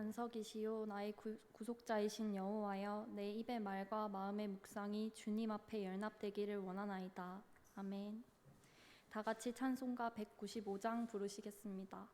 반석이시요 나의 구속자이신 여호와여, 내 입의 말과 마음의 묵상이 주님 앞에 연합되기를 원하나이다. 아멘. 다 같이 찬송가 195장 부르시겠습니다.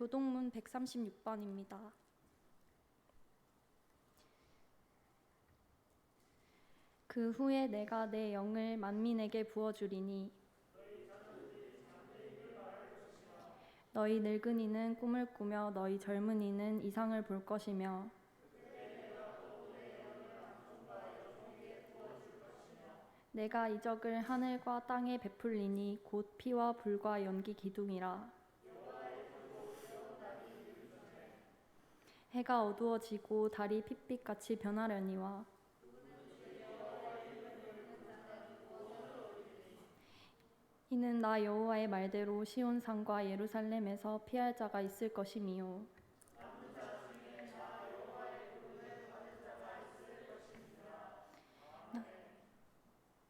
교동문 136번입니다. 그 후에 내가 내 영을 만민에게 부어주리니 너희 늙은이는 꿈을 꾸며 너희 젊은이는 이상을 볼 것이며 내가 이적을 하늘과 땅에 베풀리니 곧 피와 불과 연기 기둥이라. 해가 어두워지고 달이 핏빛같이 변하려니와 이는 나 여호와의 말대로 시온산과 예루살렘에서 피할 자가 있을 것이미요.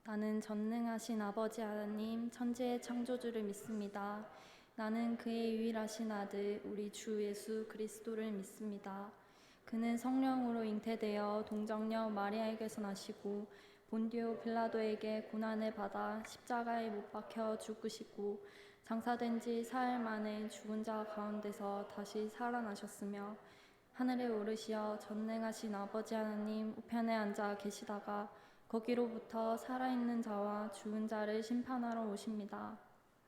나는 전능하신 아버지 하나님 천지의 창조주를 믿습니다. 나는 그의 유일하신 아들 우리 주 예수 그리스도를 믿습니다. 그는 성령으로 잉태되어 동정녀 마리아에게서 나시고 본디오 빌라도에게 고난을 받아 십자가에 못 박혀 죽으시고 장사된 지 사흘 만에 죽은 자 가운데서 다시 살아나셨으며 하늘에 오르시어 전능하신 아버지 하나님 우편에 앉아 계시다가 거기로부터 살아있는 자와 죽은 자를 심판하러 오십니다.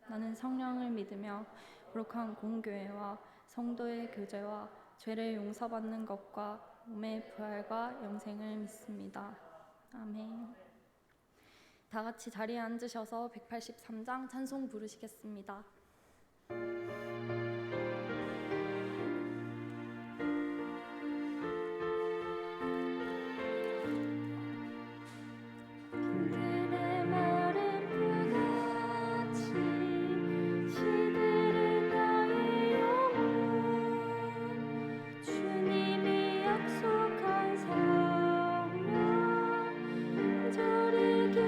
나는 성령을 믿으며 거룩한 공교회와 성도의 교제와 죄를 용서받는 것과 몸의 부활과 영생을 믿습니다. 아멘. 다 같이 자리에 앉으셔서 183장 찬송 부르시겠습니다. 기다리네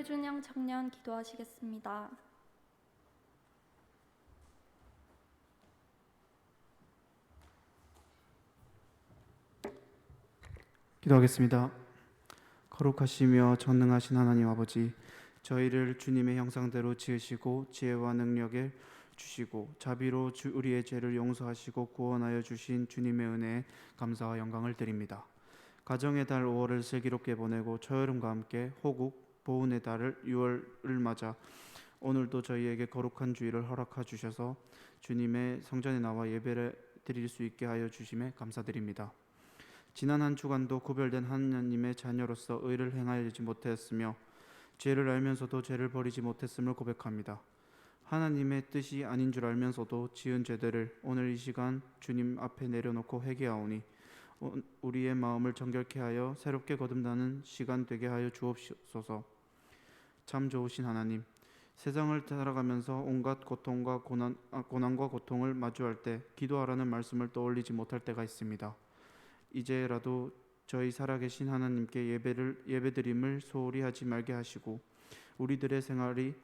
표준형 청년 기도하시겠습니다. 기도하겠습니다. 거룩하시며 전능하신 하나님 아버지, 저희를 주님의 형상대로 지으시고 지혜와 능력을 주시고 자비로 우리의 죄를 용서하시고 구원하여 주신 주님의 은혜에 감사와 영광을 드립니다. 가정의 달 5월을 슬기롭게 보내고 초여름과 함께 호국 보훈의 달을 6월을 맞아 오늘도 저희에게 거룩한 주일을 허락하 주셔서 주님의 성전에 나와 예배를 드릴 수 있게 하여 주심에 감사드립니다. 지난 한 주간도 구별된 하나님의 자녀로서 의를 행하지 못했으며 죄를 알면서도 죄를 버리지 못했음을 고백합니다. 하나님의 뜻이 아닌 줄 알면서도 지은 죄들을 오늘 이 시간 주님 앞에 내려놓고 회개하오니 우리의 마음을 정결케 하여 새롭게 거듭나는 시간 되게 하여 주옵소서. 참 좋으신 하나님, 세상을 살아가면서 온갖 고통과 고난과 고통을 마주할 때 기도하라는 말씀을 떠올리지 못할 때가 있습니다. 이제라도 저희 살아계신 하나님께 예배드림을 소홀히 하지 말게 하시고 우리들의 생활이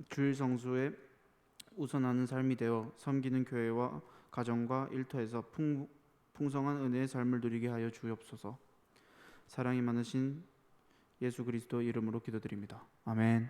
주일 성수에 우선하는 삶이 되어 섬기는 교회와 가정과 일터에서 풍성한 은혜의 삶을 누리게 하여 주옵소서. 사랑이 많으신 예수 그리스도 이름으로 기도드립니다. 아멘.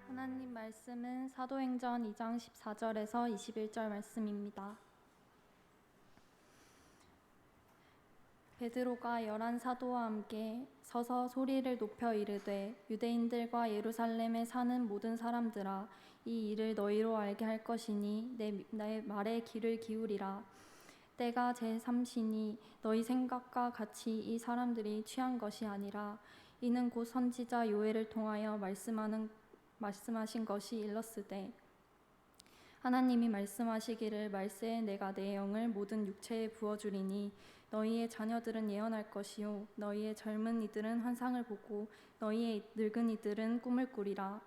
하나님 말씀은 사도행전 2장 14절에서 21절 말씀입니다. 베드로가 11 사도와 함께 서서 소리를 높여 이르되 유대인들과 예루살렘에 사는 모든 사람들아, 이 일을 너희로 알게 할 것이니 내 말에 귀를 기울이라. 때가 제3시니 너희 생각과 같이 이 사람들이 취한 것이 아니라 이는 곧 선지자 요엘을 통하여 말씀하신 것이 일렀으되, 하나님이 말씀하시기를 말세에 내가 내 영을 모든 육체에 부어주리니 너희의 자녀들은 예언할 것이요 너희의 젊은 이들은 환상을 보고 너희의 늙은 이들은 꿈을 꾸리라.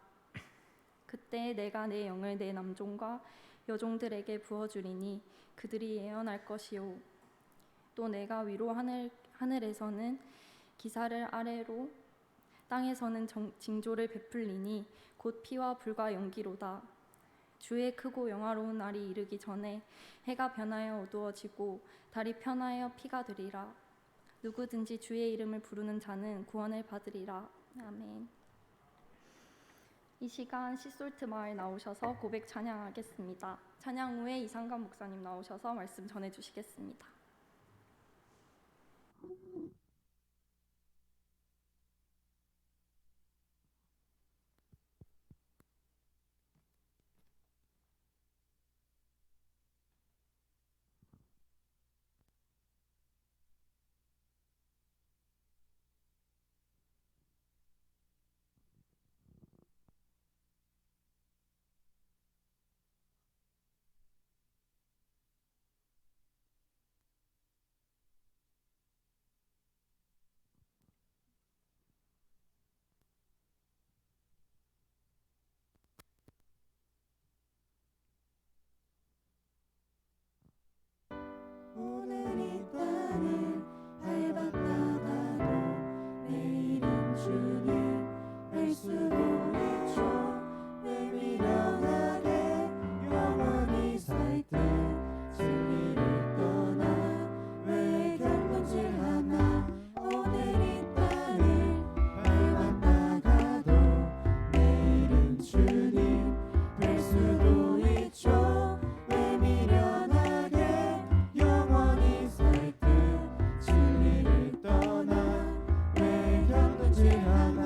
그때 내가 내 영을 내 남종과 여종들에게 부어주리니 그들이 예언할 것이요 또 내가 위로 하늘에서는 기사를 아래로 땅에서는 징조를 베풀리니 곧 피와 불과 연기로다. 주의 크고 영화로운 날이 이르기 전에 해가 변하여 어두워지고 달이 편하여 피가 되리라. 누구든지 주의 이름을 부르는 자는 구원을 받으리라. 아멘. 이 시간 시솔트 마을 나오셔서 고백 찬양하겠습니다. 찬양 후에 이상관 목사님 나오셔서 말씀 전해주시겠습니다. 오늘 이 땅을 밟았다가도 내일은 주님 알 수도 있죠. 왜 미련하게 영원히 살 때 진리를 떠나 왜 견돈질하나. 오늘 이 땅을 밟았다가도 내일은 주님 뵐 수도 있죠. 왜 미련하게 영원히 살 때 진리를 떠나 왜 견돈질하나.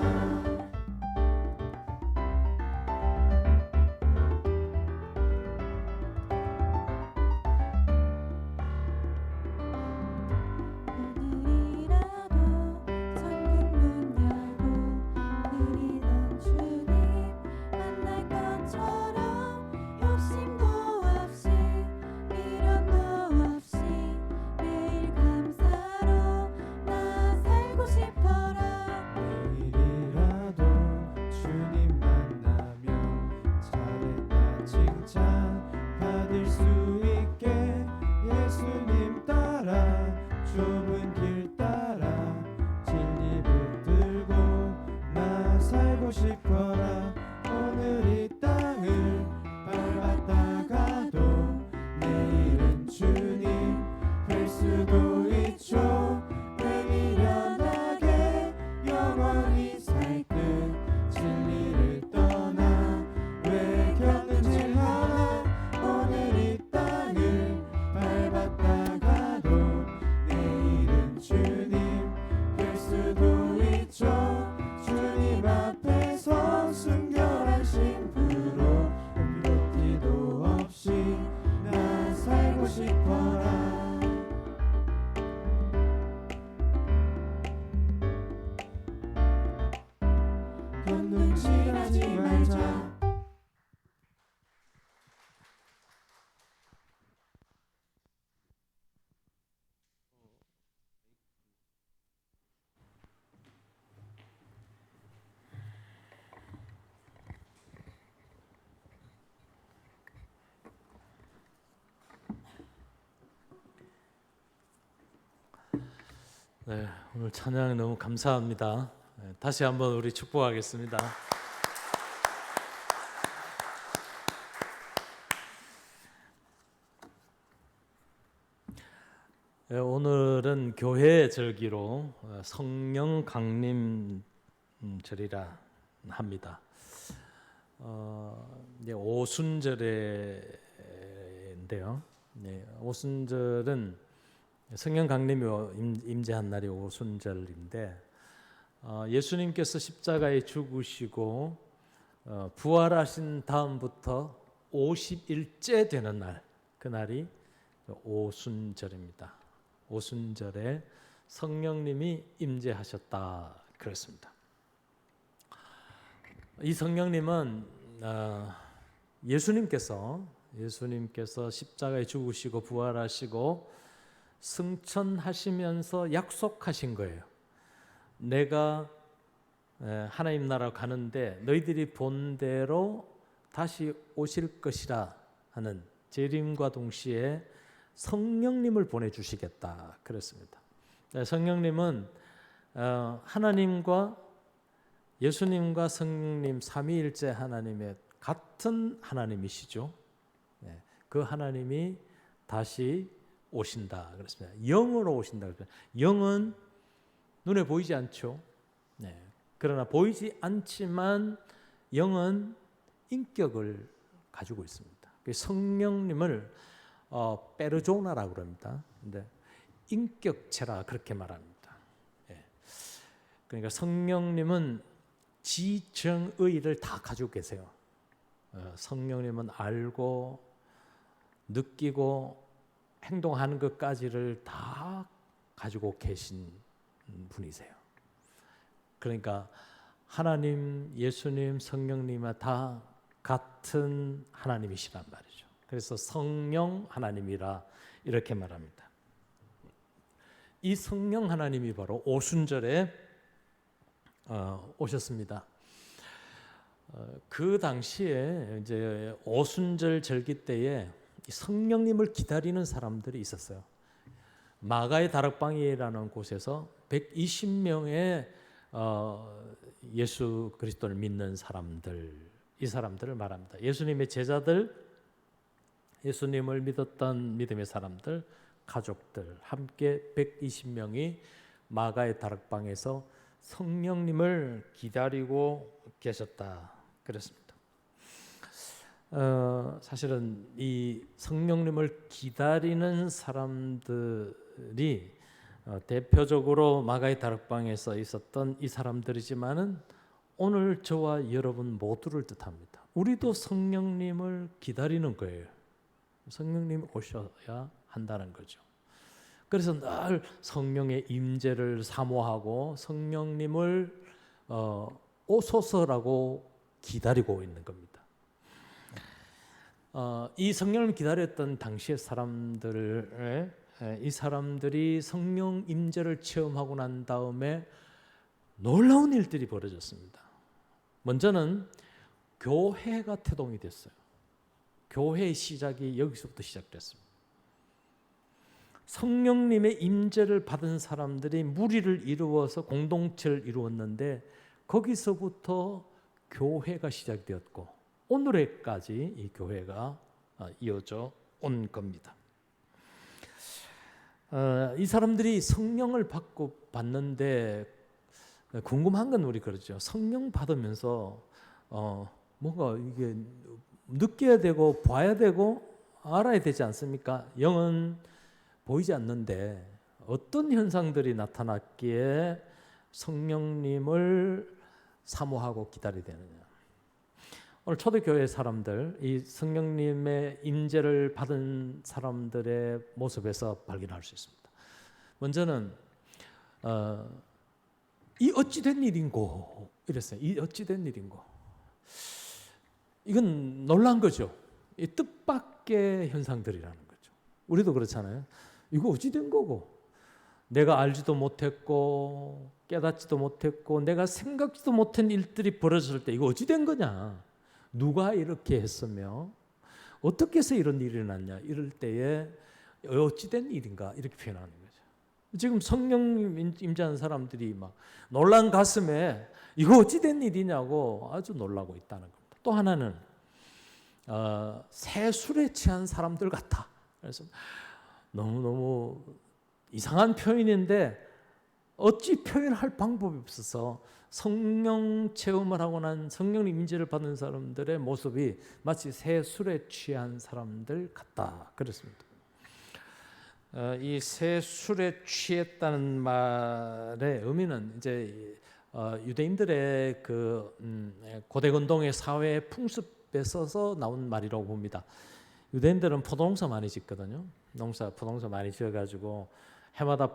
하지 말자. 네, 오늘 찬양 너무 감사합니다. 네, 다시 한번 우리 축복하겠습니다. 네, 오늘은 교회 절기로 성령 강림 절이라 합니다. 이제 오순절인데요. 네, 오순절은 성령 강림이 임재한 날이 오순절인데 예수님께서 십자가에 죽으시고 부활하신 다음부터 50일째 되는 날, 그날이 오순절입니다. 오순절에 성령님이 임재하셨다 그랬습니다. 이 성령님은 예수님께서 십자가에 죽으시고 부활하시고 승천하시면서 약속하신 거예요. 내가 하나님 나라 가는데 너희들이 본 대로 다시 오실 것이라 하는 재림과 동시에 성령님을 보내주시겠다 그랬습니다. 성령님은 하나님과 예수님과 성령님 삼위일체 하나님의 같은 하나님이시죠. 그 하나님이 다시 오신다 그랬습니다. 영으로 오신다 그랬습니다. 영은 눈에 보이지 않죠. 그러나 보이지 않지만 영은 인격을 가지고 있습니다. 성령님을 페르조나라고 그럽니다. 근데 인격체라 그렇게 말합니다. 그러니까 성령님은 지정의를 다 가지고 계세요. 성령님은 알고 느끼고 행동하는 것까지를 다 가지고 계신 분이세요. 그러니까 하나님, 예수님, 성령님은 다 같은 하나님이시란 말이죠. 그래서 성령 하나님이라 이렇게 말합니다. 이 성령 하나님이 바로 오순절에 오셨습니다. 그 당시에 이제 오순절 절기 때에 성령님을 기다리는 사람들이 있었어요. 마가의 다락방이라는 곳에서 120명의 예수 그리스도를 믿는 사람들, 이 사람들을 말합니다. 예수님의 제자들, 예수님을 믿었던 믿음의 사람들, 가족들 함께 120명이 마가의 다락방에서 성령님을 기다리고 계셨다 그랬습니다. 사실은 이 성령님을 기다리는 사람들이 대표적으로 마가의 다락방에서 있었던 이 사람들이지만은 오늘 저와 여러분 모두를 뜻합니다. 우리도 성령님을 기다리는 거예요. 성령님 오셔야 한다는 거죠. 그래서 늘 성령의 임재를 사모하고 성령님을 오소서라고 기다리고 있는 겁니다. 이 성령을 기다렸던 당시의 사람들을 이 사람들이 성령 임재를 체험하고 난 다음에 놀라운 일들이 벌어졌습니다. 먼저는 교회가 태동이 됐어요. 교회의 시작이 여기서부터 시작됐습니다. 성령님의 임재를 받은 사람들이 무리를 이루어서 공동체를 이루었는데 거기서부터 교회가 시작되었고 오늘에까지 이 교회가 이어져 온 겁니다. 이 사람들이 성령을 받는데 궁금한 건 우리 그렇죠. 성령 받으면서 뭔가 이게 느껴야 되고 봐야 되고 알아야 되지 않습니까? 영은 보이지 않는데 어떤 현상들이 나타났기에 성령님을 사모하고 기다려야 되느냐. 오늘 초대교회 사람들, 이 성령님의 임재를 받은 사람들의 모습에서 발견할 수 있습니다. 먼저는 이 어찌된 일인고 이랬어요. 이 어찌된 일인고. 이건 놀란 거죠. 이 뜻밖의 현상들이라는 거죠. 우리도 그렇잖아요. 이거 어찌 된 거고, 내가 알지도 못했고 깨닫지도 못했고 내가 생각지도 못한 일들이 벌어졌을 때 이거 어찌 된 거냐, 누가 이렇게 했으며 어떻게 해서 이런 일이 일어났냐, 이럴 때에 어찌 된 일인가 이렇게 표현하는 거죠. 지금 성령 임재한 사람들이 막 놀란 가슴에 이거 어찌 된 일이냐고 아주 놀라고 있다는 겁니다. 또 하나는 새 술에 취한 사람들 같아. 그래서 너무너무 이상한 표현인데 어찌 표현할 방법이 없어서 성령 체험을 하고 난 성령님 임재를 받은 사람들의 모습이 마치 새 술에 취한 사람들 같다 그랬습니다. 이 새 술에 취했다는 말의 의미는 이제 유대인들의 그 고대 근동의 사회 풍습에서 나온 말이라고 봅니다. 유대인들은 포도농사 많이 짓거든요. 포도농사 많이 지어가지고 해마다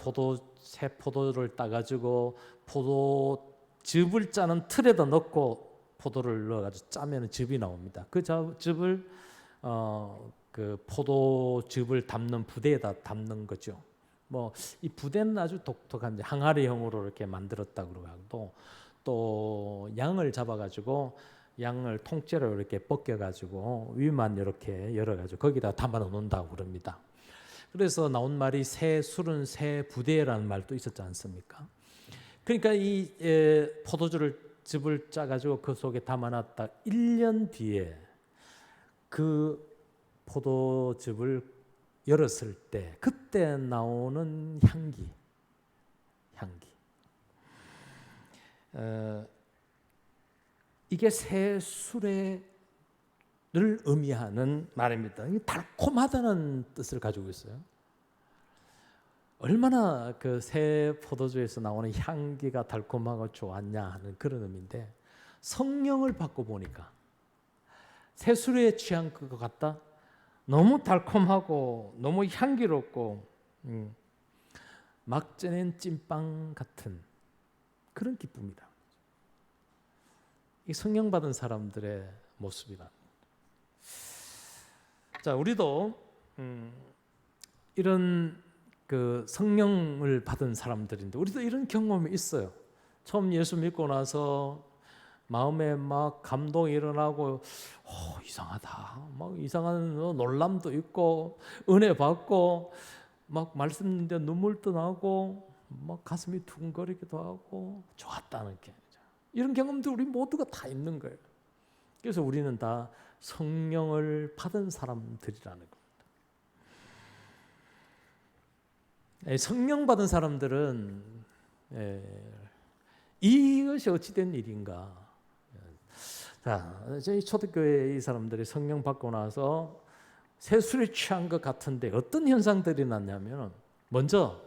새 포도를 따가지고 포도즙을 짜는 틀에다 넣고 포도를 넣어가지고 짜면 즙이 나옵니다. 그 즙을 그 포도즙을 담는 부대에다 담는 거죠. 뭐 이 부대는 아주 독특한데 항아리형으로 이렇게 만들었다고 그러고 또 양을 잡아가지고 양을 통째로 이렇게 벗겨가지고 위만 이렇게 열어가지고 거기다 담아 놓는다고 그럽니다. 그래서 나온 말이 새 술은 새 부대라는 말도 있었지 않습니까? 그러니까 이 포도즙을 짜가지고 그 속에 담아놨다 1년 뒤에 그 포도즙을 열었을 때 그때 나오는 향기. 이게 새 술을 의미하는 말입니다. 달콤하다는 뜻을 가지고 있어요. 얼마나 그 새 포도주에서 나오는 향기가 달콤하고 좋았냐 하는 그런 의미인데, 성령을 받고 보니까 새 술에 취한 것 같다. 너무 달콤하고 너무 향기롭고 막 쪄낸 찐빵 같은 그런 기쁨이다. 이 성령 받은 사람들의 모습이다. 자, 우리도 이런 그 성령을 받은 사람들인데 우리도 이런 경험이 있어요. 처음 예수 믿고 나서 마음에 막 감동이 일어나고 이상하다, 막 이상한 놀람도 있고 은혜 받고 막 말씀 듣는데 눈물도 나고 막 가슴이 두근거리기도 하고 좋았다는 게, 이런 경험도 우리 모두가 다 있는 거예요. 그래서 우리는 다 성령을 받은 사람들이라는 겁니다. 성령 받은 사람들은 이것이 어찌된 일인가. 자, 저희 초대교회 이 사람들이 성령 받고 나서 새 술에 취한 것 같은데 어떤 현상들이 났냐면, 먼저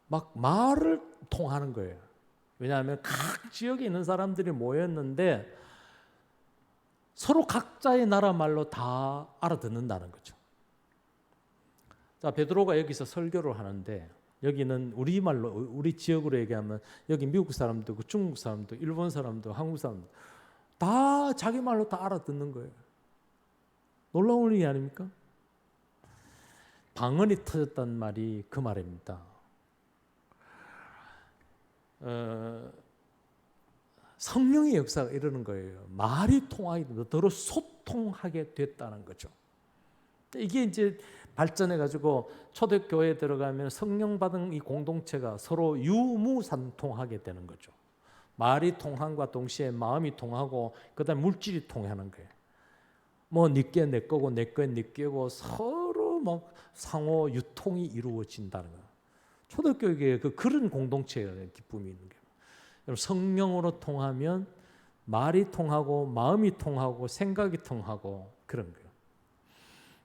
막 말을 통하는 거예요. 왜냐하면 각 지역에 있는 사람들이 모였는데 서로 각자의 나라 말로 다 알아듣는다는 거죠. 자, 베드로가 여기서 설교를 하는데 여기는 우리말로, 우리 지역으로 얘기하면 여기 미국 사람도 있고 중국 사람도 일본 사람도 한국 사람도 다 자기 말로 다 알아듣는 거예요. 놀라운 일이 아닙니까? 방언이 터졌다는 말이 그 말입니다. 성령의 역사가 이러는 거예요. 말이 통하게 된다. 서로 소통하게 됐다는 거죠. 이게 이제 발전해가지고 초대교회에 들어가면 성령 받은 이 공동체가 서로 유무산통하게 되는 거죠. 말이 통함과 동시에 마음이 통하고 그다음 물질이 통하는 거예요. 뭐 네게 내 거고 내 거에 네 거고 서로 막 상호 유통이 이루어진다는 거예요. 초대교회에 그런 공동체의 기쁨이 있는 거예요. 여러분, 성령으로 통하면 말이 통하고 마음이 통하고 생각이 통하고 그런 거예요.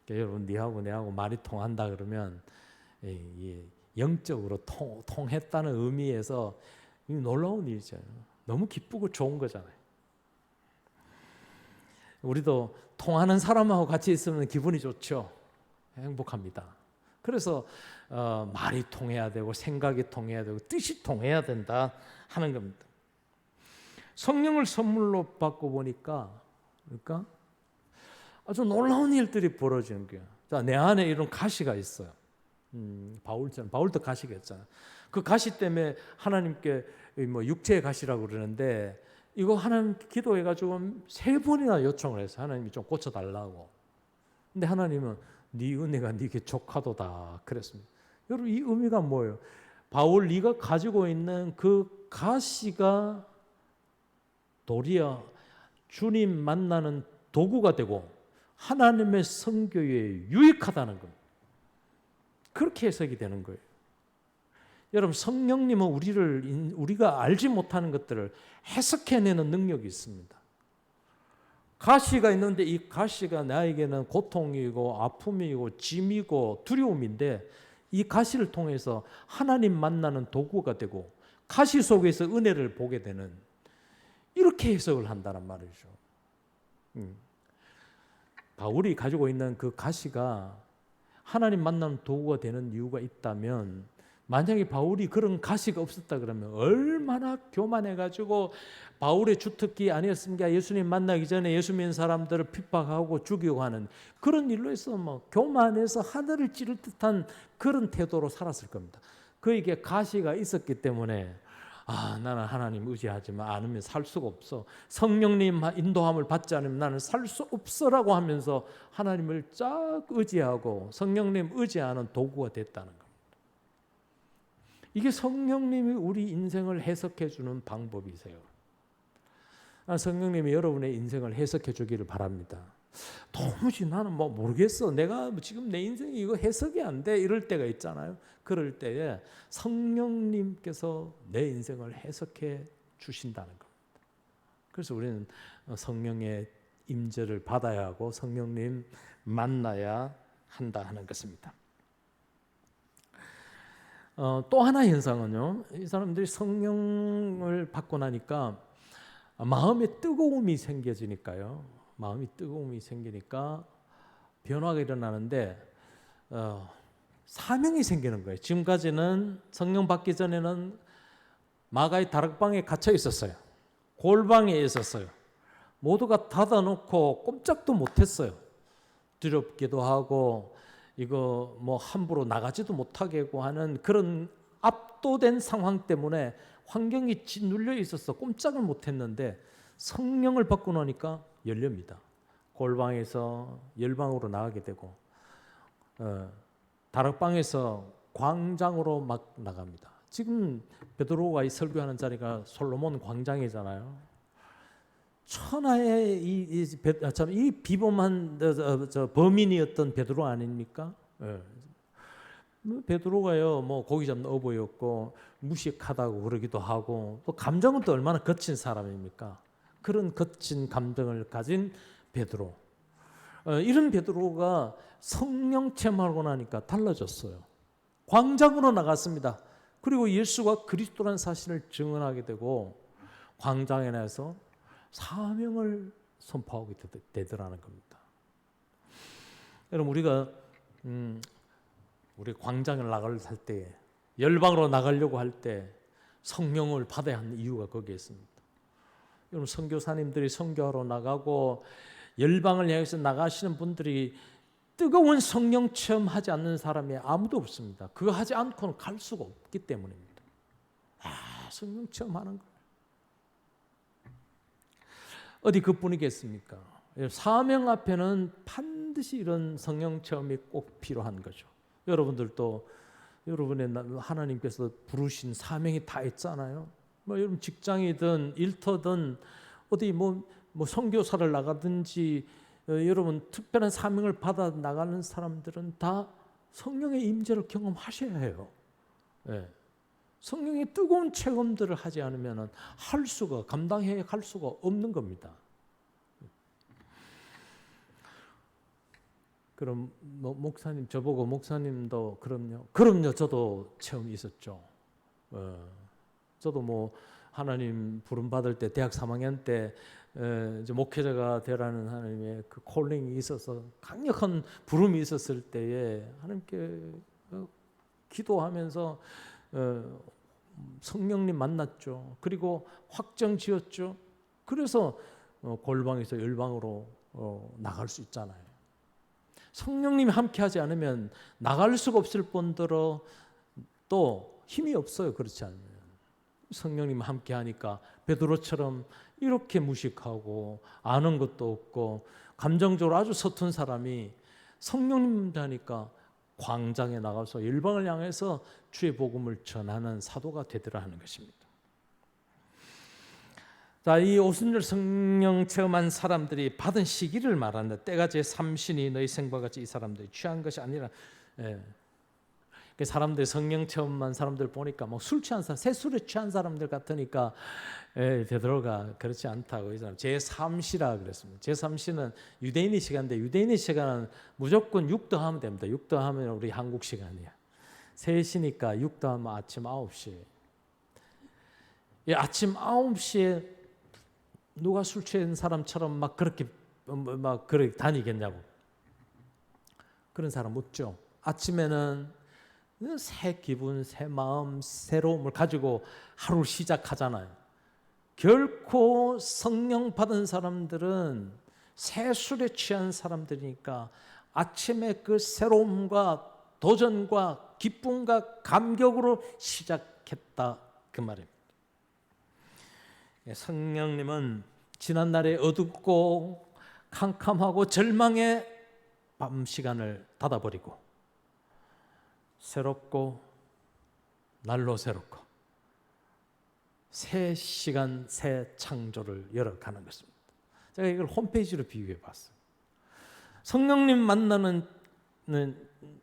그러니까 여러분, 네하고 내하고 말이 통한다 그러면 영적으로 통했다는 의미에서 놀라운 일이잖아요. 너무 기쁘고 좋은 거잖아요. 우리도 통하는 사람하고 같이 있으면 기분이 좋죠. 행복합니다. 그래서 말이 통해야 되고 생각이 통해야 되고 뜻이 통해야 된다 하는 겁니다. 성령을 선물로 받고 보니까 그러니까 아주 놀라운 일들이 벌어지는 거예요. 자, 내 안에 이런 가시가 있어요. 바울도 가시가 있잖아요. 그 가시 때문에 하나님께 뭐 육체의 가시라고 그러는데 이거 하나님 기도해가지고 3번이나 요청을 했어요. 하나님이 좀 고쳐달라고. 근데 하나님은 네 은혜가 네게 족하도다 그랬습니다. 여러분 이 의미가 뭐예요? 바울 네가 가지고 있는 그 가시가 도리어 주님 만나는 도구가 되고 하나님의 선교에 유익하다는 겁니다. 그렇게 해석이 되는 거예요. 여러분 성령님은 우리가 알지 못하는 것들을 해석해내는 능력이 있습니다. 가시가 있는데 이 가시가 나에게는 고통이고 아픔이고 짐이고 두려움인데 이 가시를 통해서 하나님 만나는 도구가 되고 가시 속에서 은혜를 보게 되는 이렇게 해석을 한다는 말이죠. 바울이 가지고 있는 그 가시가 하나님 만나는 도구가 되는 이유가 있다면 만약에 바울이 그런 가시가 없었다 그러면 얼마나 교만해가지고 바울의 주특기 아니었습니까? 예수님 만나기 전에 예수 믿는 사람들을 핍박하고 죽이고 하는 그런 일로 해서 뭐 교만해서 하늘을 찌를 듯한 그런 태도로 살았을 겁니다. 그에게 가시가 있었기 때문에 나는 하나님 의지하지 않으면 살 수가 없어. 성령님 인도함을 받지 않으면 나는 살 수 없어라고 하면서 하나님을 쫙 의지하고 성령님 의지하는 도구가 됐다는 겁니다. 이게 성령님이 우리 인생을 해석해 주는 방법이세요. 성령님이 여러분의 인생을 해석해 주기를 바랍니다. 도무지 나는 뭐 모르겠어. 내가 지금 내 인생이 이거 해석이 안 돼. 이럴 때가 있잖아요. 그럴 때에 성령님께서 내 인생을 해석해 주신다는 겁니다. 그래서 우리는 성령의 임재를 받아야 하고 성령님 만나야 한다 하는 것입니다. 또 하나 현상은요. 이 사람들이 성령을 받고 나니까 마음에 뜨거움이 생겨지니까요. 마음이 뜨거움이 생기니까 변화가 일어나는데 사명이 생기는 거예요. 지금까지는 성령 받기 전에는 마가의 다락방에 갇혀 있었어요. 골방에 있었어요. 모두가 닫아놓고 꼼짝도 못했어요. 두렵기도 하고 이거 뭐 함부로 나가지도 못하게 하는 그런 압도된 상황 때문에 환경이 짓눌려 있어서 꼼짝을 못했는데 성령을 받고 나니까 열립니다. 골방에서 열방으로 나가게 되고 다락방에서 광장으로 막 나갑니다. 지금 베드로가 설교하는 자리가 솔로몬 광장이잖아요. 천하의 이 비범한 범인이었던 베드로 아닙니까? 베드로가요, 뭐 고기 잡는 어부였고 무식하다고 그러기도 하고 또 감정은 또 얼마나 거친 사람입니까? 그런 거친 감정을 가진 베드로. 이런 베드로가 성령 체험하고 나니까 달라졌어요. 광장으로 나갔습니다. 그리고 예수가 그리스도라는 사실을 증언하게 되고 광장에 나서 사명을 선포하게 되더라는 겁니다. 여러분 우리가 우리 광장을 나갈 때 열방으로 나가려고 할 때 성령을 받아야 하는 이유가 거기에 있습니다. 여러분 선교사님들이 선교하러 나가고 열방을 향해서 나가시는 분들이 뜨거운 성령 체험하지 않는 사람이 아무도 없습니다. 그거 하지 않고는 갈 수가 없기 때문입니다. 성령 체험하는 거 어디 그뿐이겠습니까? 사명 앞에는 반드시 이런 성령 체험이 꼭 필요한 거죠. 여러분들도 여러분의 하나님께서 부르신 사명이 다 있잖아요. 뭐 여러분 직장이든 일터든 어디 뭐 선교사를 나가든지 여러분 특별한 사명을 받아 나가는 사람들은 다 성령의 임재를 경험하셔야 해요. 네. 성령의 뜨거운 체험들을 하지 않으면 감당해 갈 수가 없는 겁니다. 그럼 목사님 저보고 목사님도 그럼요 저도 체험이 있었죠. 저도 하나님 부름 받을 때 대학 3학년 때 이제 목회자가 되라는 하나님의 그 콜링이 있어서 강력한 부름이 있었을 때에 하나님께 기도하면서 성령님 만났죠. 그리고 확정 지었죠. 그래서 골방에서 열방으로 나갈 수 있잖아요. 성령님이 함께하지 않으면 나갈 수가 없을 뿐더러 또 힘이 없어요. 그렇지 않으면 성령님 함께하니까 베드로처럼 이렇게 무식하고 아는 것도 없고 감정적으로 아주 서툰 사람이 성령님 하니까 광장에 나가서 열방을 향해서 주의 복음을 전하는 사도가 되더라 하는 것입니다. 자, 이 오순절 성령 체험한 사람들이 받은 시기를 말한다. 때가 제3신이 너희 생과 같이 이 사람들이 취한 것이 아니라, 사람들 성령 체험한 사람들 보니까 뭐 술 취한 사람, 새술에 취한 사람들 같으니까 베드로가 그렇지 않다고 이 사람 제3시라 그랬습니다. 제3시는 유대인의 시간인데 유대인의 시간은 무조건 6 더하면 됩니다. 6 더하면 우리 한국 시간이야. 3시니까 6 더하면 아침 9시. 아침 9시에 누가 술 취한 사람처럼 막 그렇게 다니겠냐고. 그런 사람 없죠. 아침에는 새 기분, 새 마음, 새로움을 가지고 하루를 시작하잖아요. 결코 성령 받은 사람들은 새 술에 취한 사람들이니까 아침에 그 새로움과 도전과 기쁨과 감격으로 시작했다 그 말입니다. 성령님은 지난날에 어둡고 캄캄하고 절망의 밤 시간을 닫아버리고 새롭고 날로 새롭고 새 시간 새 창조를 열어가는 것입니다. 제가 이걸 홈페이지로 비교해 봤어요. 성령님 만나는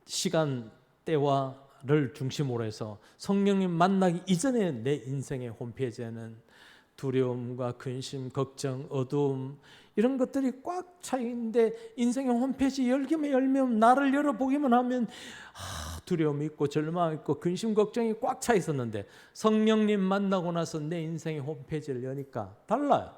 시간 때와를 중심으로 해서 성령님 만나기 이전에 내 인생의 홈페이지에는 두려움과 근심, 걱정, 어두움 이런 것들이 꽉 차 있는데 인생의 홈페이지 열면 나를 열어보기만 하면 두려움이 있고 절망이 있고 근심, 걱정이 꽉 차 있었는데 성령님 만나고 나서 내 인생의 홈페이지를 여니까 달라요.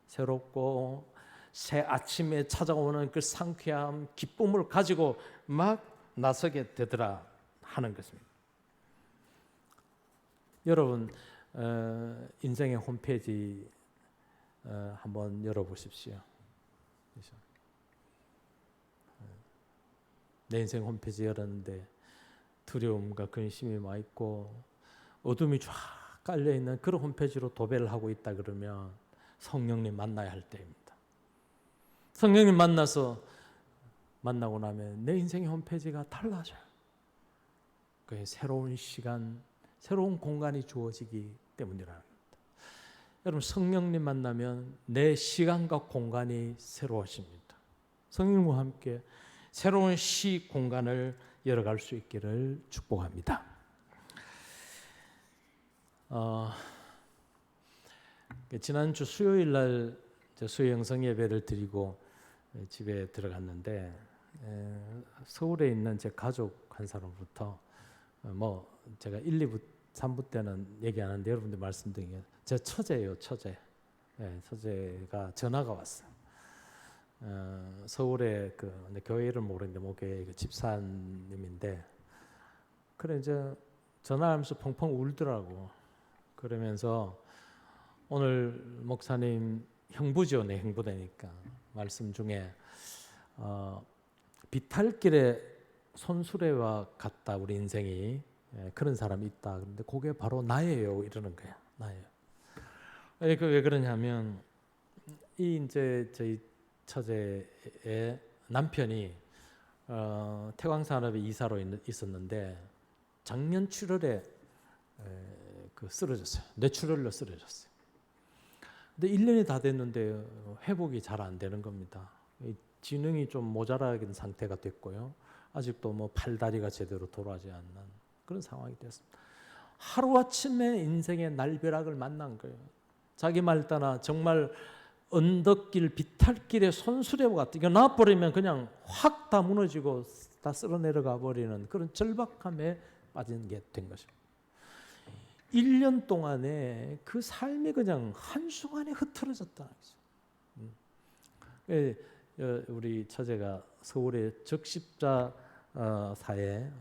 새롭고 새 아침에 찾아오는 그 상쾌함, 기쁨을 가지고 막 나서게 되더라 하는 것입니다. 여러분 인생의 홈페이지 한번 열어보십시오. 내 인생 홈페이지 열었는데 두려움과 근심이 와 있고 어둠이 쫙 깔려 있는 그런 홈페이지로 도배를 하고 있다 그러면 성령님 만나야 할 때입니다. 성령님 만나고 나면 내 인생의 홈페이지가 달라져요. 그 새로운 시간, 새로운 공간이 주어지기 때문이라는 겁니다. 여러분 성령님 만나면 내 시간과 공간이 새로워집니다. 성령님과 함께 새로운 시 공간을 열어갈 수 있기를 축복합니다. 지난주 수요일 날 수요 영성 예배를 드리고 집에 들어갔는데 서울에 있는 제 가족 한 사람부터 제가 1, 2부, 3부 때는 얘기 안 하는데 여러분들 말씀드린 게 제 처제예요. 처제가 전화가 왔어요. 서울에 근데 교회를 모르는데 목회 집사님인데 그래 이제 전화하면서 펑펑 울더라고. 그러면서 오늘 목사님 형부죠. 내 형부되니까 말씀 중에 비탈길에 손수레와 같다 우리 인생이 그런 사람이 있다. 그런데 그게 바로 나예요. 이러는 거야. 나예요. 왜 그러냐면 이제 저희 처제의 남편이 태광산업에 이사로 있었는데 작년 7월에 쓰러졌어요. 뇌출혈로 쓰러졌어요. 근데 1년이 다 됐는데 회복이 잘 안 되는 겁니다. 지능이 좀 모자라는 상태가 됐고요. 아직도 팔다리가 제대로 돌아가지 않는 그런 상황이 됐습니다. 하루아침에 인생의 날벼락을 만난 거예요. 자기 말 따라 정말 언덕길 비탈길에 손수레와 같다. 이거 놔버리면 그냥 확 다 무너지고 다 쓸어 내려가 버리는 그런 절박함에 빠진 게 된 것입니다. 1년 동안에 그 삶이 그냥 한순간에 흐트러졌다는 거죠. 우리 처제가 서울의 적십자사에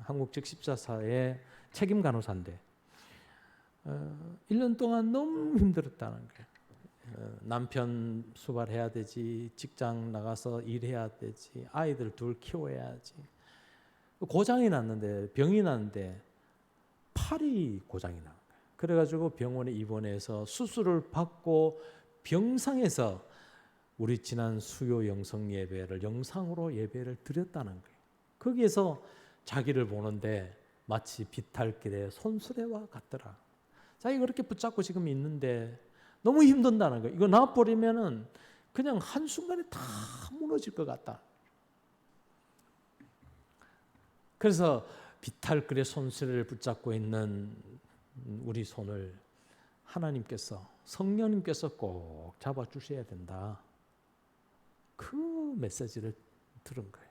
한국 적십자사의 책임 간호사인데 1년 동안 너무 힘들었다는 거예요. 남편 수발해야 되지, 직장 나가서 일해야 되지, 아이들 둘 키워야지. 고장이 났는데, 병이 났는데 팔이 고장이 난 거예요. 그래가지고 병원에 입원해서 수술을 받고 병상에서 우리 지난 수요 영성 예배를 영상으로 예배를 드렸다는 거예요. 거기에서 자기를 보는데 마치 비탈길의 손수레와 같더라. 자기가 그렇게 붙잡고 지금 있는데 너무 힘든다는 거예요. 이거 놔버리면은 그냥 한순간에 다 무너질 것 같다. 그래서 비탈길의 손수레를 붙잡고 있는 우리 손을 하나님께서, 성령님께서 꼭 잡아주셔야 된다. 그 메시지를 들은 거예요.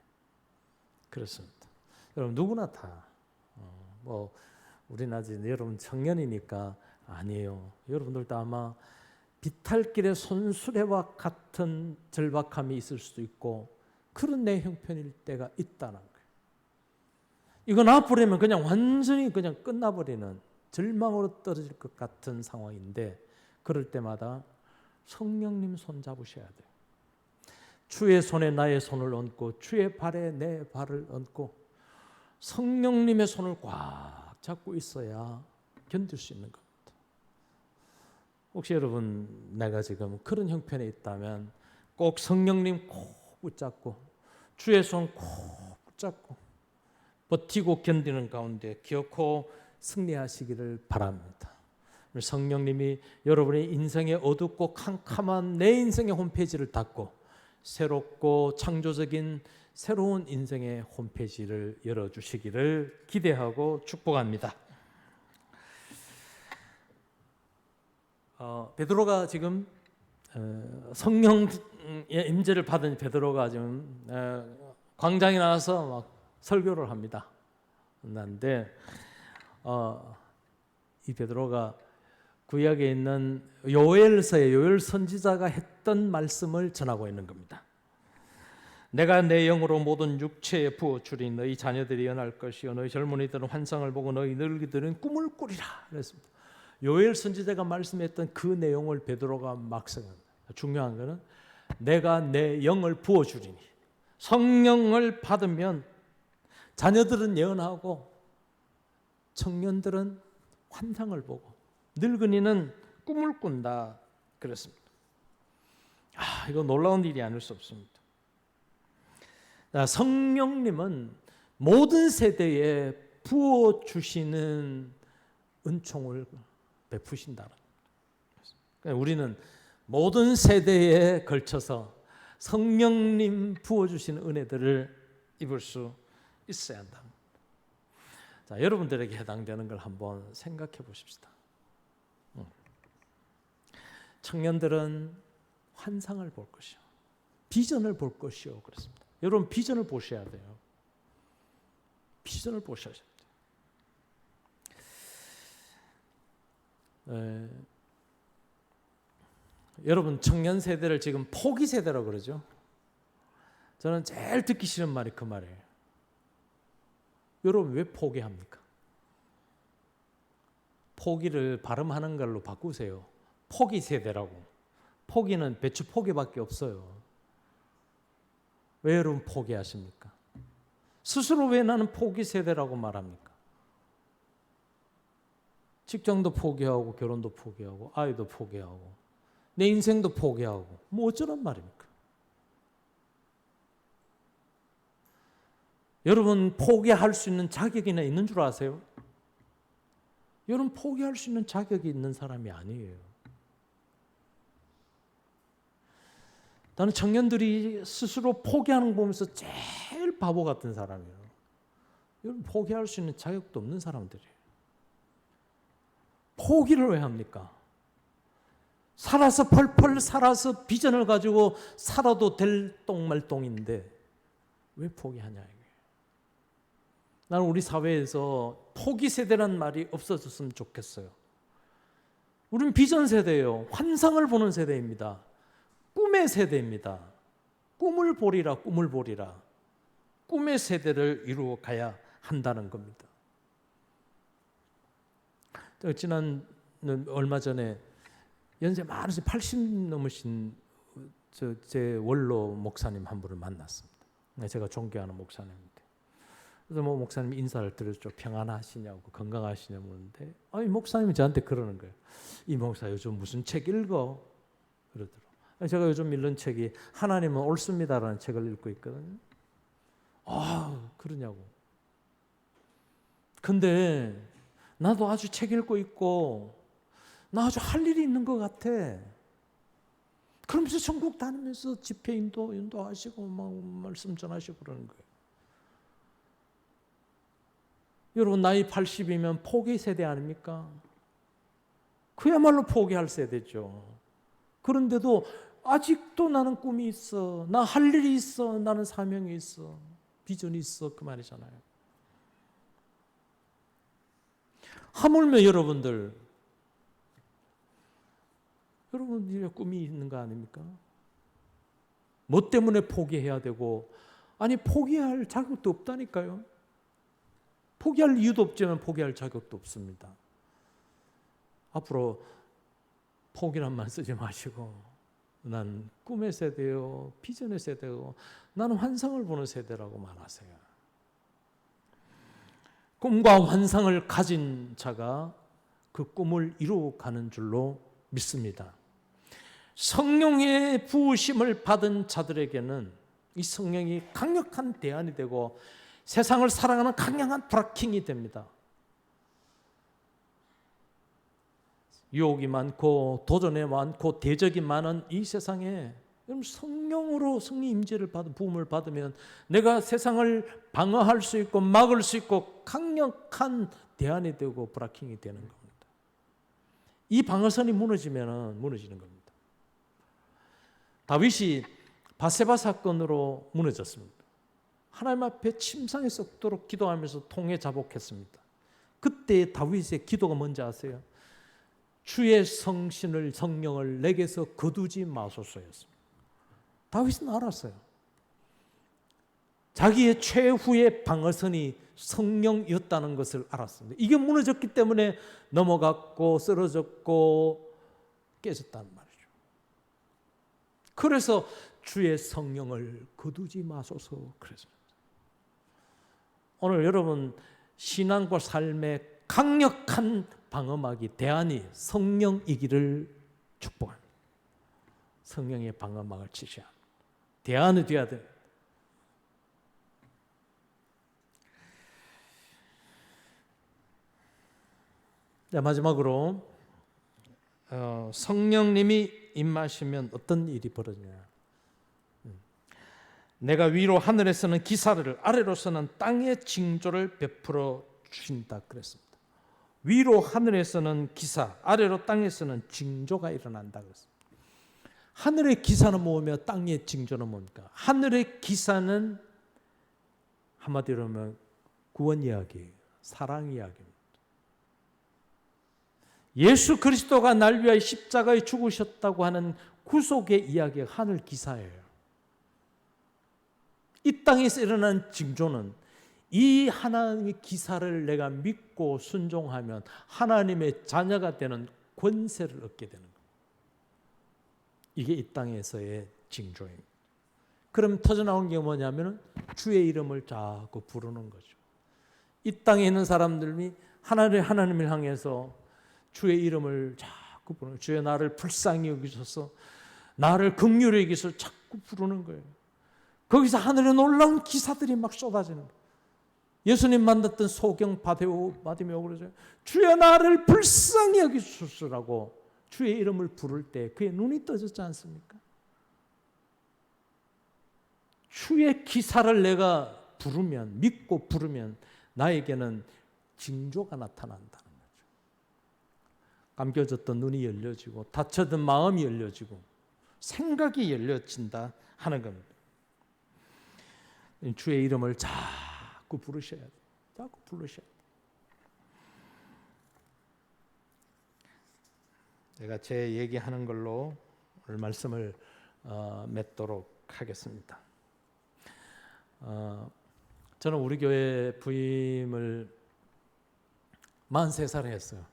그렇습니다. 여러분 누구나 다 우리는 아직 여러분 청년이니까 아니에요. 여러분들도 아마 비탈길의 손수레와 같은 절박함이 있을 수도 있고 그런 내 형편일 때가 있다는 거예요. 이거 놔버리면 그냥 완전히 그냥 끝나버리는 절망으로 떨어질 것 같은 상황인데 그럴 때마다 성령님 손 잡으셔야 돼요. 주의 손에 나의 손을 얹고 주의 발에 내 발을 얹고 성령님의 손을 꽉 잡고 있어야 견딜 수 있는 겁니다. 혹시 여러분 내가 지금 그런 형편에 있다면 꼭 성령님 꼭 붙잡고 주의 손 꼭 붙잡고 버티고 견디는 가운데 기어코 승리하시기를 바랍니다. 성령님이 여러분의 인생의 어둡고 캄캄한 내 인생의 홈페이지를 닫고 새롭고 창조적인 새로운 인생의 홈페이지를 열어주시기를 기대하고 축복합니다. 베드로가 지금 성령의 임재를 받은 베드로가 지금 광장에 나와서 막 설교를 합니다. 그런데 이 베드로가 구약에 있는 요엘서의 요엘 선지자가 했던 말씀을 전하고 있는 겁니다. 내가 내 영으로 모든 육체에 부어주리 너희 자녀들이 연할 것이요 너희 젊은이들은 환상을 보고 너희 늙이들은 꿈을 꾸리라 그랬습니다. 요엘 선지자가 말씀했던 그 내용을 베드로가 묵상합니다. 중요한 것은 내가 내 영을 부어주리니 성령을 받으면 자녀들은 예언하고 청년들은 환상을 보고 늙은이는 꿈을 꾼다 그랬습니다. 이거 놀라운 일이 아닐 수 없습니다. 성령님은 모든 세대에 부어주시는 은총을 베푸신다는 거예요. 우리는 모든 세대에 걸쳐서 성령님 부어주시는 은혜들을 입을 수 있어야 한다. 자, 여러분들에게 해당되는 걸 한번 생각해 보십시다. 청년들은 환상을 볼 것이요, 비전을 볼 것이요 그렇습니다. 여러분 비전을 보셔야 돼요. 비전을 보셔야 돼요. 여러분 청년 세대를 지금 포기 세대라고 그러죠. 저는 제일 듣기 싫은 말이 그 말이에요. 여러분 왜 포기합니까? 포기를 발음하는 걸로 바꾸세요. 포기 세대라고. 포기는 배추 포기밖에 없어요. 왜 여러분 포기하십니까? 스스로 왜 나는 포기 세대라고 말합니까? 직장도 포기하고 결혼도 포기하고 아이도 포기하고 내 인생도 포기하고 뭐 어쩌란 말입니까? 여러분 포기할 수 있는 자격이나 있는 줄 아세요? 여러분 포기할 수 있는 자격이 있는 사람이 아니에요. 나는 청년들이 스스로 포기하는 거 보면서 제일 바보 같은 사람이에요. 여러분 포기할 수 있는 자격도 없는 사람들이에요. 포기를 왜 합니까? 살아서 펄펄 살아서 비전을 가지고 살아도 될 똥말똥인데 왜 포기하냐 이거예요. 나는 우리 사회에서 포기 세대란 말이 없어졌으면 좋겠어요. 우리는 비전 세대예요. 환상을 보는 세대입니다. 꿈의 세대입니다. 꿈을 보리라, 꿈을 보리라. 꿈의 세대를 이루어 가야 한다는 겁니다. 얼마 전에 연세 많으신 80 넘으신 제 원로 목사님 한 분을 만났습니다. 제가 존경하는 목사님인데, 그래서 뭐 목사님 인사를 드렸죠. 평안하시냐고, 건강하시냐고 그러는데, 아니 목사님이 저한테 그러는 거예요. 이 목사 요즘 무슨 책 읽어? 그러더라고요. 제가 요즘 읽는 책이 하나님은 옳습니다라는 책을 읽고 있거든요. 아, 그러냐고. 근데 나도 아주 책 읽고 있고 나 아주 할 일이 있는 것 같아. 그러면서 전국 다니면서 집회 인도하시고 막 말씀 전하시고 그러는 거예요. 여러분 나이 80이면 포기 세대 아닙니까? 그야말로 포기할 세대죠. 그런데도 아직도 나는 꿈이 있어. 나 할 일이 있어. 나는 사명이 있어. 비전이 있어. 그 말이잖아요. 하물며 여러분 꿈이 있는 거 아닙니까? 뭐 때문에 포기해야 되고, 아니 포기할 자격도 없다니까요. 포기할 이유도 없지만 포기할 자격도 없습니다. 앞으로 포기란 말 쓰지 마시고, 난 꿈의 세대요, 비전의 세대요, 나는 환상을 보는 세대라고 말하세요. 꿈과 환상을 가진 자가 그 꿈을 이루어가는 줄로 믿습니다. 성령의 부으심을 받은 자들에게는 이 성령이 강력한 대안이 되고 세상을 살아가는 강력한 브라킹이 됩니다. 유혹이 많고 도전이 많고 대적이 많은 이 세상에 성령으로 성령 임재를 받은 부음을 받으면 내가 세상을 방어할 수 있고 막을 수 있고 강력한 대안이 되고 브라킹이 되는 겁니다. 이 방어선이 무너지면 무너지는 겁니다. 다윗이 바세바 사건으로 무너졌습니다. 하나님 앞에 침상에 썩도록 기도하면서 통에 자복했습니다. 그때 다윗의 기도가 뭔지 아세요? 주의 성령을 내게서 거두지 마소서였습니다. 다윗은 알았어요. 자기의 최후의 방어선이 성령이었다는 것을 알았습니다. 이게 무너졌기 때문에 넘어갔고 쓰러졌고 깨졌다는 말이죠. 그래서 주의 성령을 거두지 마소서 그랬습니다. 오늘 여러분 신앙과 삶의 강력한 방어막이 대안이 성령이기를 축복합니다. 성령의 방어막을 치셔야 합니다. 대안이 되어야 됩니다. 자, 마지막으로 성령님이 임하시면 어떤 일이 벌어지냐. 내가 위로 하늘에서는 기사를 아래로서는 땅의 징조를 베풀어 주신다 그랬습니다. 위로 하늘에서는 기사, 아래로 땅에서는 징조가 일어난다 그랬습니다. 하늘의 기사는 뭐며 땅의 징조는 뭡니까? 하늘의 기사는 한마디로 하면 구원 이야기예요. 사랑 이야기입니다. 예수 그리스도가 날 위하여 십자가에 죽으셨다고 하는 구속의 이야기가 하늘 기사예요. 이 땅에서 일어난 징조는 이 하나님의 기사를 내가 믿고 순종하면 하나님의 자녀가 되는 권세를 얻게 되는 겁니다. 이게 이 땅에서의 징조입니다. 그럼 터져나온 게 뭐냐면 주의 이름을 자꾸 부르는 거죠. 이 땅에 있는 사람들이 하나님을 향해서 주의 이름을 자꾸 부르는 거예요. 주여 나를 불쌍히 여기셔서 나를 긍휼히 여기셔서 자꾸 부르는 거예요. 거기서 하늘에 놀라운 기사들이 막 쏟아지는 거예요. 예수님 만났던 소경 바디메오 그러죠. 주여 나를 불쌍히 여기소서라고 주의 이름을 부를 때 그의 눈이 떠졌지 않습니까? 주의 기사를 내가 부르면, 믿고 부르면 나에게는 징조가 나타난다는 거죠. 감겨졌던 눈이 열려지고 닫혀든 마음이 열려지고 생각이 열려진다 하는 겁니다. 주의 이름을 자꾸 부르셔야 돼요. 자꾸 부르셔야 돼요. 제가 제 얘기하는 걸로 오늘 말씀을 맺도록 하겠습니다. 저는 우리 교회 부임을 43살에 했어요.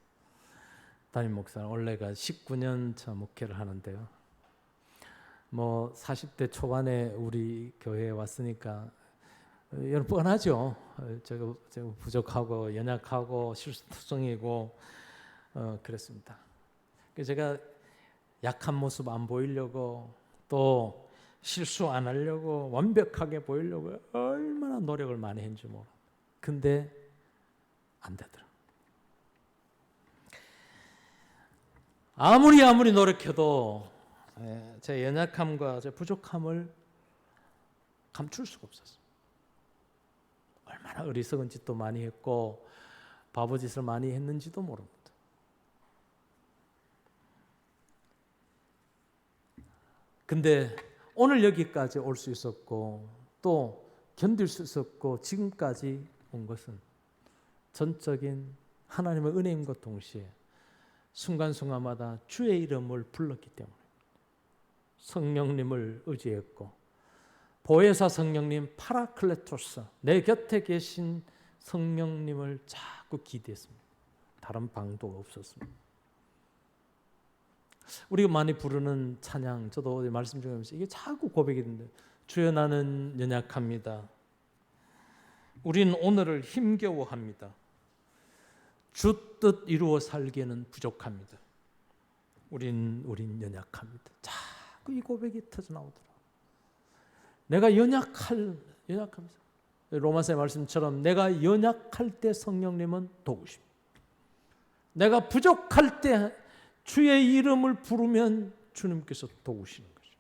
담임 목사는 원래가 19년 차 목회를 하는데요. 뭐 40대 초반에 우리 교회에 왔으니까 여러분 뻔하죠. 제가 부족하고 연약하고 실수투성이고 그랬습니다. 제가 약한 모습 안 보이려고 또 실수 안 하려고 완벽하게 보이려고 얼마나 노력을 많이 했는지 몰라. 근데 안 되더라. 아무리 노력해도 제 연약함과 제 부족함을 감출 수가 없었어요. 얼마나 어리석은 짓도 많이 했고 바보짓을 많이 했는지도 모릅니다. 근데 오늘 여기까지 올 수 있었고 또 견딜 수 있었고 지금까지 온 것은 전적인 하나님의 은혜임과 동시에 순간순간마다 주의 이름을 불렀기 때문에 성령님을 의지했고 보혜사 성령님 파라클레토스 내 곁에 계신 성령님을 자꾸 기대했습니다. 다른 방도가 없었습니다. 우리가 많이 부르는 찬양, 저도 어디 말씀 중에 하면서 이게 자꾸 고백이 되는데 주여 나는 연약합니다. 우린 오늘을 힘겨워합니다. 주 뜻 이루어 살기에는 부족합니다. 우린 연약합니다. 자꾸 이 고백이 터져 나오더라. 내가 연약합니다. 로마서의 말씀처럼 내가 연약할 때 성령님은 도우십니다. 내가 부족할 때 주의 이름을 부르면 주님께서 도우시는 거죠.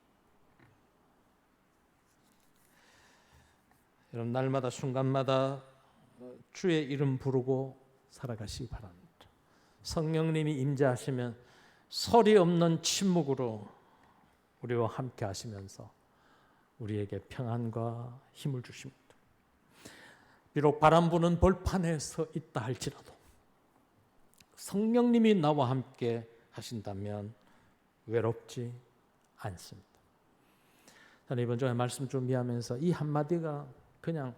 여러분 날마다 순간마다 주의 이름 부르고 살아가시기 바랍니다. 성령님이 임재하시면 소리 없는 침묵으로 우리와 함께 하시면서 우리에게 평안과 힘을 주십니다. 비록 바람 부는 벌판에 서 있다 할지라도 성령님이 나와 함께 하신다면 외롭지 않습니다. 저는 이번 주에 말씀 준비하면서 이 한마디가 그냥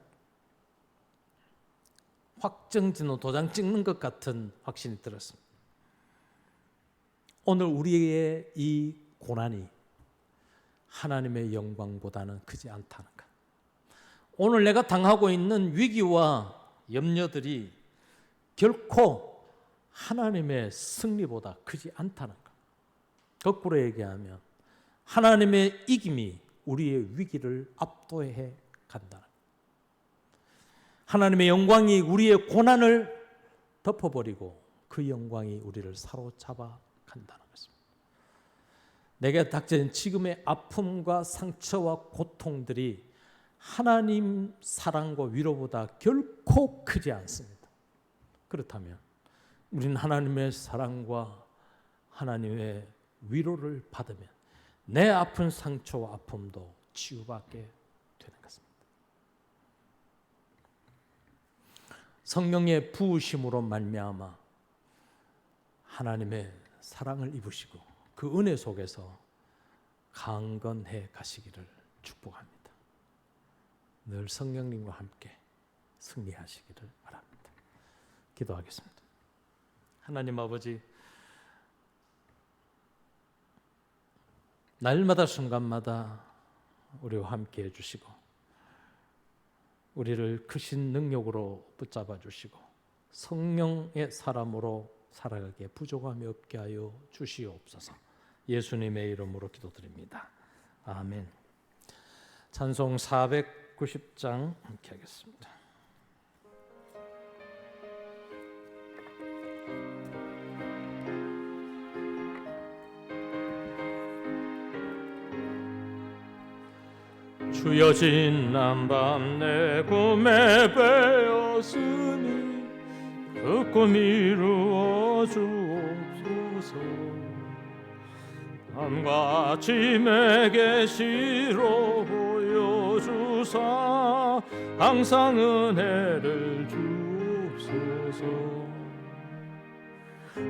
확정진호 도장 찍는 것 같은 확신이 들었습니다. 오늘 우리의 이 고난이 하나님의 영광보다는 크지 않다는 것. 오늘 내가 당하고 있는 위기와 염려들이 결코 하나님의 승리보다 크지 않다는 것. 거꾸로 얘기하면 하나님의 이김이 우리의 위기를 압도해 간다는 것. 하나님의 영광이 우리의 고난을 덮어버리고 그 영광이 우리를 사로잡아 간다는 것입니다. 내게 닥쳐진 지금의 아픔과 상처와 고통들이 하나님 사랑과 위로보다 결코 크지 않습니다. 그렇다면 우리는 하나님의 사랑과 하나님의 위로를 받으면 내 아픈 상처와 아픔도 치유받게 되는 것입니다. 성령의 부으심으로 말미암아 하나님의 사랑을 입으시고 그 은혜 속에서 강건해 가시기를 축복합니다. 늘 성령님과 함께 승리하시기를 바랍니다. 기도하겠습니다. 하나님 아버지, 날마다 순간마다 우리와 함께 해주시고 우리를 크신 능력으로 붙잡아 주시고 성령의 사람으로 살아가기에 부족함이 없게 하여 주시옵소서. 예수님의 이름으로 기도드립니다. 아멘. 찬송 490장 함께 하겠습니다. 주여 지난밤 내 꿈에 베었으니 그 꿈 이루어 주옵소서. 밤과 아침에 계시로 보여주사 항상 은혜를 주옵소서.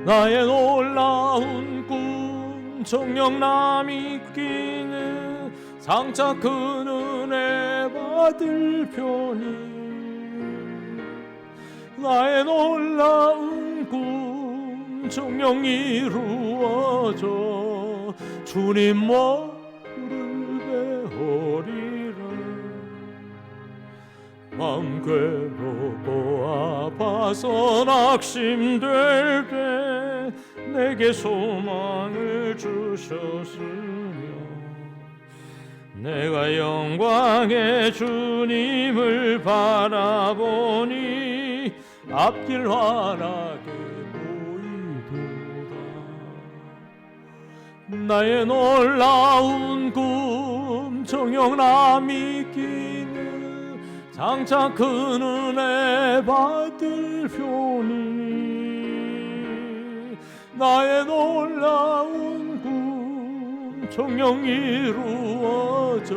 나의 놀라운 꿈 정녕 남이 끼는 장차 큰 은혜 받을 편이 나의 놀라운 꿈 정령 이루어져 주님 머리를 베어리라. 마음 괴롭고 아파서 낙심될 때 내게 소망을 주셨으며 내가 영광의 주님을 바라보니 앞길 환하게 보이도다. 나의 놀라운 꿈 정녕 남이 끼는 장차 그 은혜 받을 표니 나의 놀라운 꿈 정녕 이루어져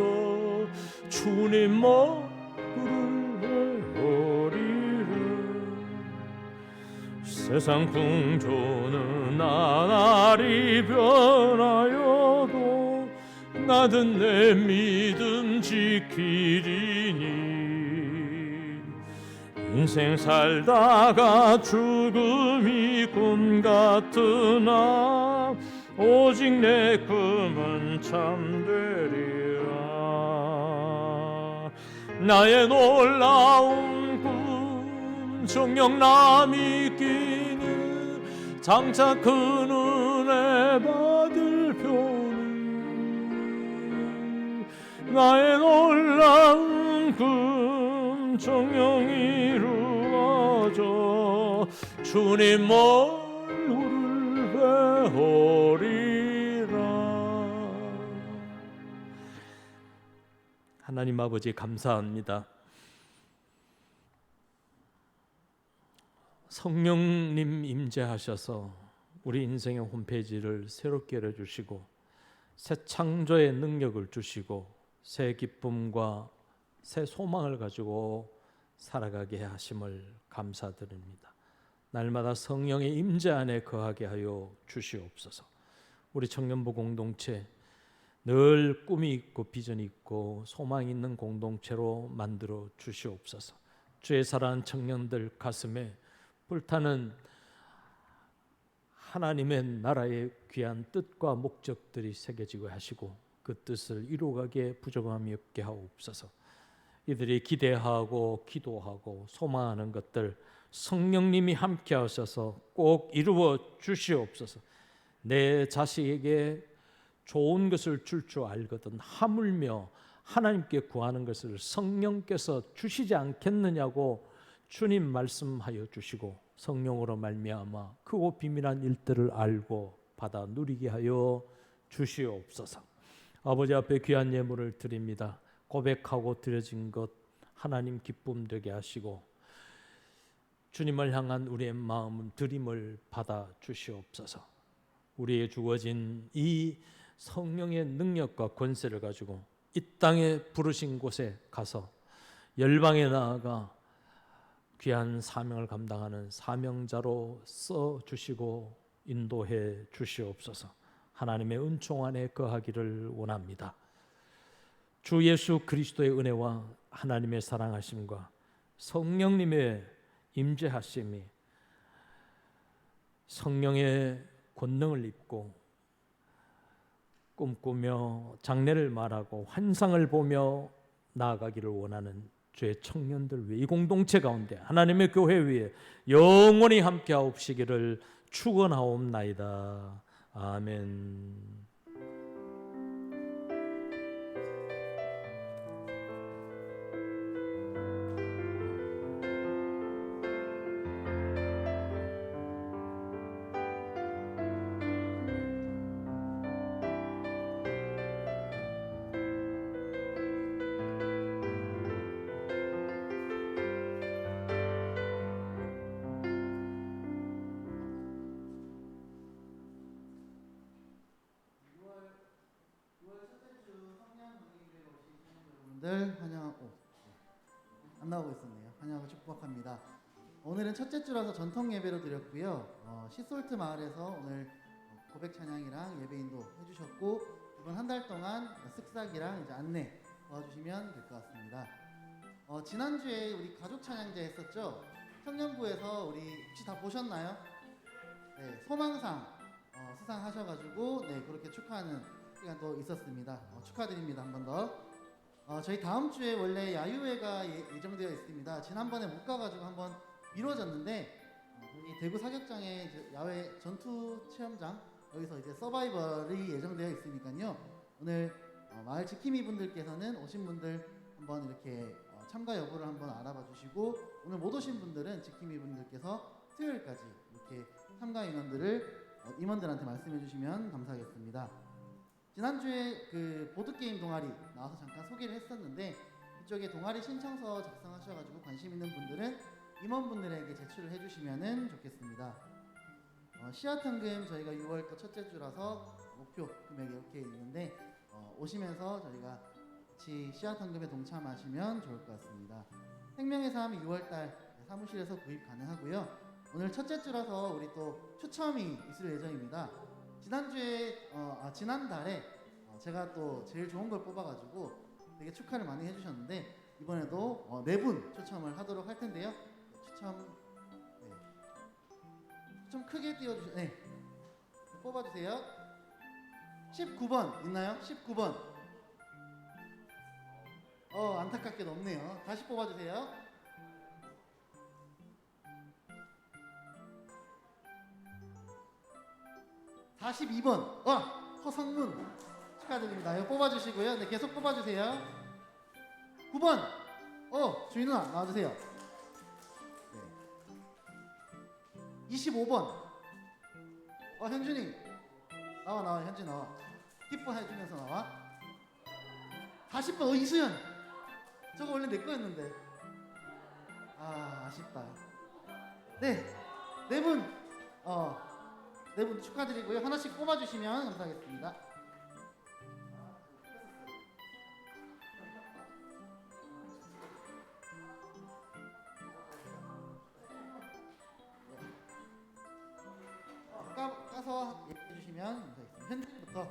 주님 머리를 베어리라. 세상 풍조는 나날이 변하여도 나는 내 믿음 지키리니 인생 살다가 죽음이 꿈 같으나 오직 내 꿈은 참되리라. 나의 놀라운 꿈 정녕 남이 끼는 장차 큰 은혜 받을 표는 나의 놀라운 꿈 정녕 이루어져 주님 얼굴을 베어리라. 하나님 아버지 감사합니다. 성령님 임재하셔서 우리 인생의 홈페이지를 새롭게 열어주시고 새 창조의 능력을 주시고 새 기쁨과 새 소망을 가지고 살아가게 하심을 감사드립니다. 날마다 성령의 임재 안에 거하게 하여 주시옵소서. 우리 청년부 공동체 늘 꿈이 있고 비전이 있고 소망이 있는 공동체로 만들어 주시옵소서. 주의 사랑하는 청년들 가슴에 불타는 하나님의 나라의 귀한 뜻과 목적들이 새겨지고 하시고 그 뜻을 이루어가게 부족함이 없게 하옵소서. 이들이 기대하고 기도하고 소망하는 것들 성령님이 함께 하셔서 꼭 이루어 주시옵소서. 내 자식에게 좋은 것을 줄 알거든 하물며 하나님께 구하는 것을 성령께서 주시지 않겠느냐고 주님 말씀하여 주시고 성령으로 말미암아 크고 비밀한 일들을 알고 받아 누리게 하여 주시옵소서. 아버지 앞에 귀한 예물을 드립니다. 고백하고 드려진 것 하나님 기쁨 되게 하시고 주님을 향한 우리의 마음은 드림을 받아 주시옵소서. 우리의 주어진 이 성령의 능력과 권세를 가지고 이 땅에 부르신 곳에 가서 열방에 나아가 귀한 사명을 감당하는 사명자로 써 주시고 인도해 주시옵소서. 하나님의 은총 안에 거하기를 원합니다. 주 예수 그리스도의 은혜와 하나님의 사랑하심과 성령님의 임재하심이 성령의 권능을 입고 꿈꾸며 장래를 말하고 환상을 보며 나아가기를 원하는 주의 청년들 위해 이 공동체 가운데 하나님의 교회 위에 영원히 함께 하옵시기를 축원하옵나이다. 아멘. 늘 환영하고 안 나오고 있었네요. 환영하고 축복합니다. 오늘은 첫째 주라서 전통 예배로 드렸고요. 시솔트 마을에서 오늘 고백 찬양이랑 예배 인도 해주셨고 이번 한 달 동안 쓱싹이랑 이제 안내 도와주시면 될 것 같습니다. 지난주에 우리 가족 찬양제 했었죠. 청년부에서 우리 혹시 다 보셨나요? 네, 소망상 수상하셔가지고 네, 그렇게 축하하는 시간도 있었습니다. 축하드립니다. 한 번 더. 저희 다음 주에 원래 야유회가 예정되어 있습니다. 지난번에 못 가가지고 한번 미뤄졌는데 이 대구 사격장에 이제 야외 전투 체험장 여기서 이제 서바이벌이 예정되어 있으니까요. 오늘 마을 지킴이 분들께서는 오신 분들 한번 이렇게 참가 여부를 한번 알아봐 주시고 오늘 못 오신 분들은 지킴이 분들께서 수요일까지 이렇게 참가 임원들한테 말씀해 주시면 감사하겠습니다. 지난주에 그 보드게임 동아리 나와서 잠깐 소개를 했었는데 이쪽에 동아리 신청서 작성하셔가지고 관심 있는 분들은 임원분들에게 제출을 해주시면 좋겠습니다. 씨앗 헌금 저희가 6월 또 첫째 주라서 목표 금액이 이렇게 있는데 오시면서 저희가 같이 씨앗 헌금에 동참하시면 좋을 것 같습니다. 생명의 삶 6월달 사무실에서 구입 가능하고요. 오늘 첫째 주라서 우리 또 추첨이 있을 예정입니다. 지난달에 제가 또 제일 좋은 걸 뽑아가지고 되게 축하를 많이 해주셨는데 이번에도 4분 추첨을 하도록 할 텐데요. 좀 크게 띄워주세요. 네, 뽑아주세요. 19번 있나요? 19번. 안타깝게도 없네요. 다시 뽑아주세요. 42번. 허성문 축하드립니다. 이거 뽑아주시고요. 네, 계속 뽑아주세요. 9번. 주인 누나 나와주세요. 네. 25번. 현준이 나와. 현준이 나와. 기뻐해주면서 나와. 40번. 이수연. 저거 원래 내 거였는데. 아쉽다. 네, 4분. 4분 축하드리고요. 하나씩 뽑아주시면 감사하겠습니다. 까서 얘기해주시면 감사하겠습니다. 현재부터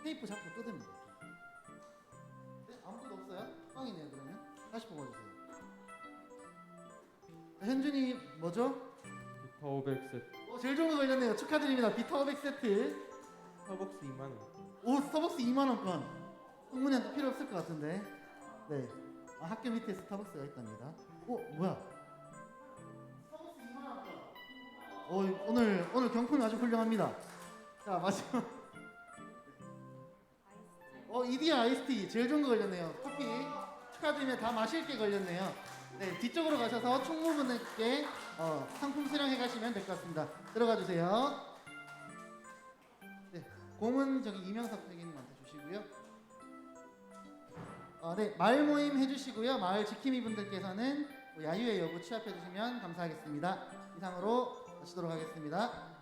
테이프 잡고 뜯으면 돼요. 네, 아무것도 없어요? 꽝이네요. 그러면 다시 뽑아주세요. 현준이 뭐죠? 비타 500 세트, 제일 좋은 거 걸렸네요. 축하드립니다. 비타 500 세트. 스타벅스 2만 원. 스타벅스 2만원권. 성문이한테 필요 없을 것 같은데. 네. 학교 밑에 스타벅스가 있답니다. 뭐야? 스타벅스 2만원권. 오늘 경품이 아주 훌륭합니다. 자, 마지막. 이디야 아이스티. 제일 좋은 거 걸렸네요. 커피. 축하드리면 다 마실 게 걸렸네요. 네, 뒤쪽으로 가셔서 총무분들께 상품 수령해 가시면 될 것 같습니다. 들어가 주세요. 네, 공은 저기 이명석 회계님한테 주시고요. 네, 마을 모임 해주시고요. 마을 지킴이 분들께서는 야유회 여부 취합해 주시면 감사하겠습니다. 이상으로 마치도록 하겠습니다.